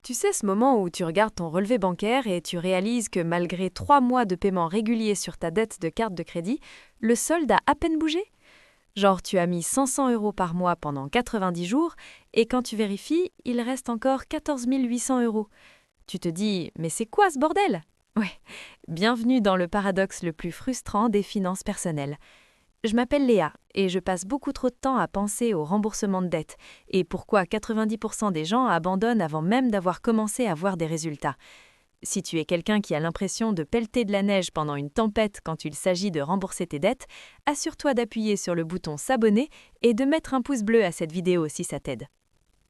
Tu sais ce moment où tu regardes ton relevé bancaire et tu réalises que malgré 3 mois de paiement régulier sur ta dette de carte de crédit, le solde a à peine bougé? Genre tu as mis 500 € par mois pendant 90 jours et quand tu vérifies, il reste encore 14 800 €. Tu te dis, mais c'est quoi ce bordel? Ouais, bienvenue dans le paradoxe le plus frustrant des finances personnelles. Je m'appelle Léa et je passe beaucoup trop de temps à penser au remboursement de dettes et pourquoi 90% des gens abandonnent avant même d'avoir commencé à voir des résultats. Si tu es quelqu'un qui a l'impression de pelleter de la neige pendant une tempête quand il s'agit de rembourser tes dettes, assure-toi d'appuyer sur le bouton s'abonner et de mettre un pouce bleu à cette vidéo si ça t'aide.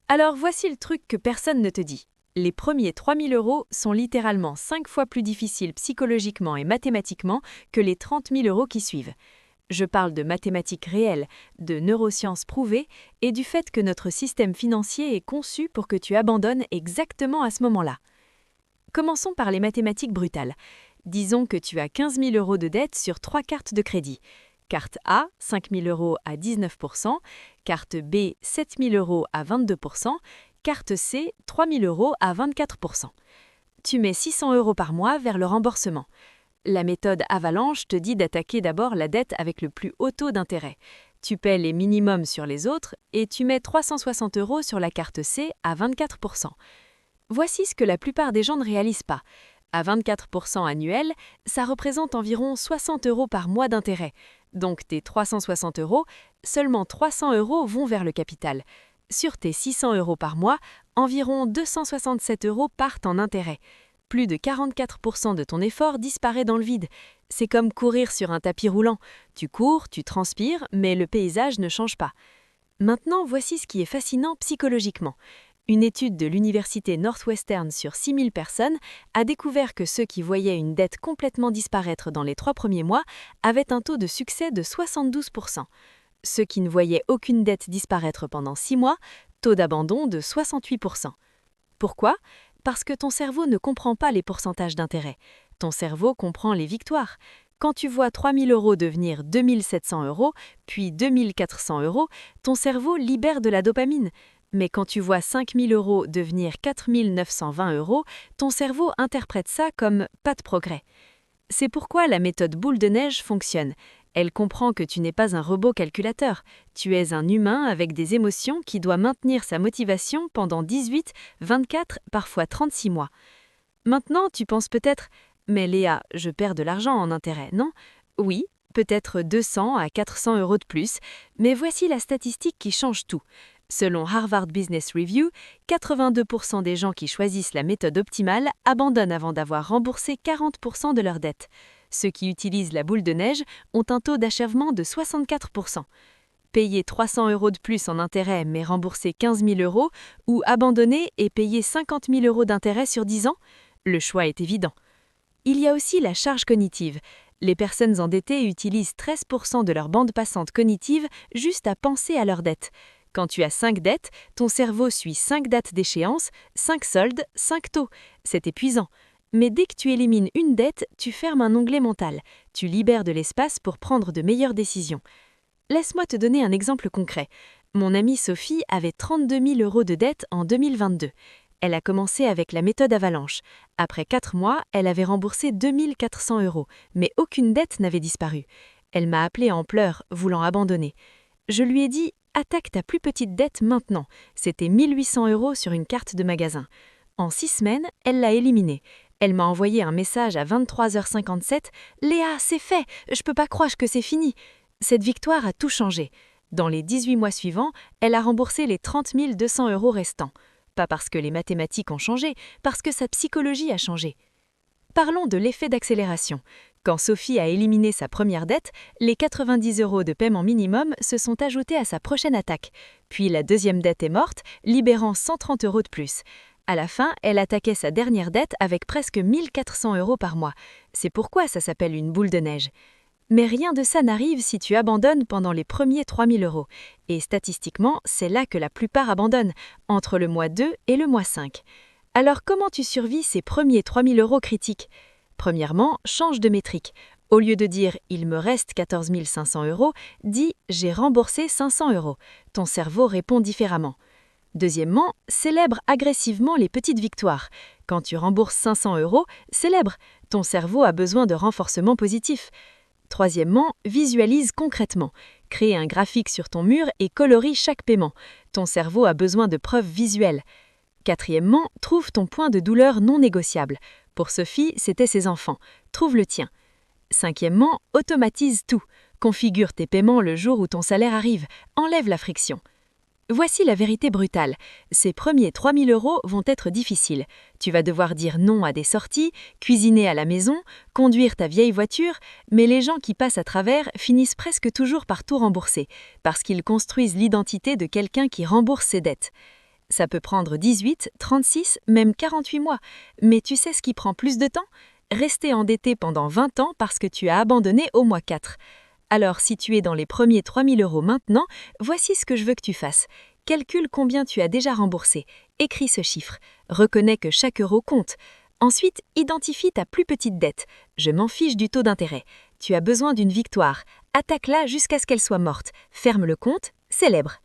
Alors voici le truc que personne ne te dit. Les premiers 3 000 € sont littéralement 5 fois plus difficiles psychologiquement et mathématiquement que les 30 000 € qui suivent. Je parle de mathématiques réelles, de neurosciences prouvées et du fait que notre système financier est conçu pour que tu abandonnes exactement à ce moment-là. Commençons par les mathématiques brutales. Disons que tu as 15 000 € de dette sur 3 cartes de crédit. Carte A, 5 000 € à 19%, carte B, 7 000 € à 22%, carte C, 3 000 € à 24%. Tu mets 600 € par mois vers le remboursement. La méthode Avalanche te dit d'attaquer d'abord la dette avec le plus haut taux d'intérêt. Tu paies les minimums sur les autres et tu mets 360 € sur la carte C à 24%. Voici ce que la plupart des gens ne réalisent pas. À 24% annuel, ça représente environ 60 € par mois d'intérêt. Donc tes 360 €, seulement 300 € vont vers le capital. Sur tes 600 € par mois, environ 267 € partent en intérêt. Plus de 44% de ton effort disparaît dans le vide. C'est comme courir sur un tapis roulant. Tu cours, tu transpires, mais le paysage ne change pas. Maintenant, voici ce qui est fascinant psychologiquement. Une étude de l'université Northwestern sur 6 000 personnes a découvert que ceux qui voyaient une dette complètement disparaître dans les 3 premiers mois avaient un taux de succès de 72%. Ceux qui ne voyaient aucune dette disparaître pendant 6 mois, taux d'abandon de 68%. Pourquoi ? Parce que ton cerveau ne comprend pas les pourcentages d'intérêt. Ton cerveau comprend les victoires. Quand tu vois 3 000 € devenir 2 700 €, puis 2 400 €, ton cerveau libère de la dopamine. Mais quand tu vois 5 000 € devenir 4 920 €, ton cerveau interprète ça comme pas de progrès. C'est pourquoi la méthode boule de neige fonctionne. Elle comprend que tu n'es pas un robot calculateur. Tu es un humain avec des émotions qui doit maintenir sa motivation pendant 18, 24, parfois 36 mois. Maintenant, tu penses peut-être « Mais Léa, je perds de l'argent en intérêt, non ?» Oui, peut-être 200 à 400 € de plus, mais voici la statistique qui change tout. Selon Harvard Business Review, 82% des gens qui choisissent la méthode optimale abandonnent avant d'avoir remboursé 40% de leurs dettes. Ceux qui utilisent la boule de neige ont un taux d'achèvement de 64%. Payer 300 € de plus en intérêt mais rembourser 15 000 € ou abandonner et payer 50 000 € d'intérêt sur 10 ans? Le choix est évident. Il y a aussi la charge cognitive. Les personnes endettées utilisent 13% de leur bande passante cognitive juste à penser à leurs dettes. Quand tu as 5 dettes, ton cerveau suit 5 dates d'échéance, 5 soldes, 5 taux. C'est épuisant. Mais dès que tu élimines une dette, tu fermes un onglet mental. Tu libères de l'espace pour prendre de meilleures décisions. Laisse-moi te donner un exemple concret. Mon amie Sophie avait 32 000 € de dette en 2022. Elle a commencé avec la méthode Avalanche. Après 4 mois, elle avait remboursé 2 400 €, mais aucune dette n'avait disparu. Elle m'a appelée en pleurs, voulant abandonner. Je lui ai dit « Attaque ta plus petite dette maintenant ». C'était 1 800 € sur une carte de magasin. En 6 semaines, elle l'a éliminée. Elle m'a envoyé un message à 23h57 « Léa, c'est fait, je peux pas croire que c'est fini ». Cette victoire a tout changé. Dans les 18 mois suivants, elle a remboursé les 30 200 € restants. Pas parce que les mathématiques ont changé, parce que sa psychologie a changé. Parlons de l'effet d'accélération. Quand Sophie a éliminé sa première dette, les 90 € de paiement minimum se sont ajoutés à sa prochaine attaque. Puis la deuxième dette est morte, libérant 130 € de plus. À la fin, elle attaquait sa dernière dette avec presque 1 400 € par mois. C'est pourquoi ça s'appelle une boule de neige. Mais rien de ça n'arrive si tu abandonnes pendant les premiers 3 000 €. Et statistiquement, c'est là que la plupart abandonnent, entre le mois 2 et le mois 5. Alors comment tu survis ces premiers 3 000 € critiques? Premièrement, change de métrique. Au lieu de dire « il me reste 14 500 €, dis « j'ai remboursé 500 €. Ton cerveau répond différemment. Deuxièmement, célèbre agressivement les petites victoires. Quand tu rembourses 500 €, célèbre. Ton cerveau a besoin de renforcement positif. Troisièmement, visualise concrètement. Crée un graphique sur ton mur et colorie chaque paiement. Ton cerveau a besoin de preuves visuelles. Quatrièmement, trouve ton point de douleur non négociable. Pour Sophie, c'était ses enfants. Trouve le tien. Cinquièmement, automatise tout. Configure tes paiements le jour où ton salaire arrive. Enlève la friction. Voici la vérité brutale. Ces premiers 3 000 € vont être difficiles. Tu vas devoir dire non à des sorties, cuisiner à la maison, conduire ta vieille voiture, mais les gens qui passent à travers finissent presque toujours par tout rembourser, parce qu'ils construisent l'identité de quelqu'un qui rembourse ses dettes. Ça peut prendre 18, 36, même 48 mois. Mais tu sais ce qui prend plus de temps ? Rester endetté pendant 20 ans parce que tu as abandonné au mois 4. Alors, si tu es dans les premiers 3 000 € maintenant, voici ce que je veux que tu fasses. Calcule combien tu as déjà remboursé. Écris ce chiffre. Reconnais que chaque euro compte. Ensuite, identifie ta plus petite dette. Je m'en fiche du taux d'intérêt. Tu as besoin d'une victoire. Attaque-la jusqu'à ce qu'elle soit morte. Ferme le compte, célèbre.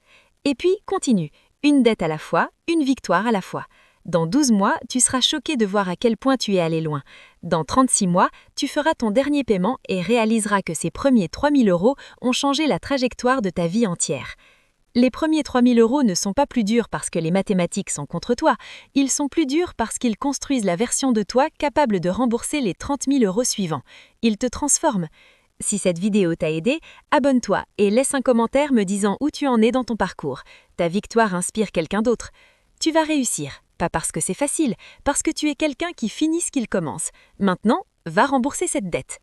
Et puis, continue. Une dette à la fois, une victoire à la fois. Dans 12 mois, tu seras choqué de voir à quel point tu es allé loin. Dans 36 mois, tu feras ton dernier paiement et réaliseras que ces premiers 3 000 € ont changé la trajectoire de ta vie entière. Les premiers 3 000 € ne sont pas plus durs parce que les mathématiques sont contre toi. Ils sont plus durs parce qu'ils construisent la version de toi capable de rembourser les 30 000 € suivants. Ils te transforment. Si cette vidéo t'a aidé, abonne-toi et laisse un commentaire me disant où tu en es dans ton parcours. Ta victoire inspire quelqu'un d'autre. Tu vas réussir, pas parce que c'est facile, parce que tu es quelqu'un qui finit ce qu'il commence. Maintenant, va rembourser cette dette.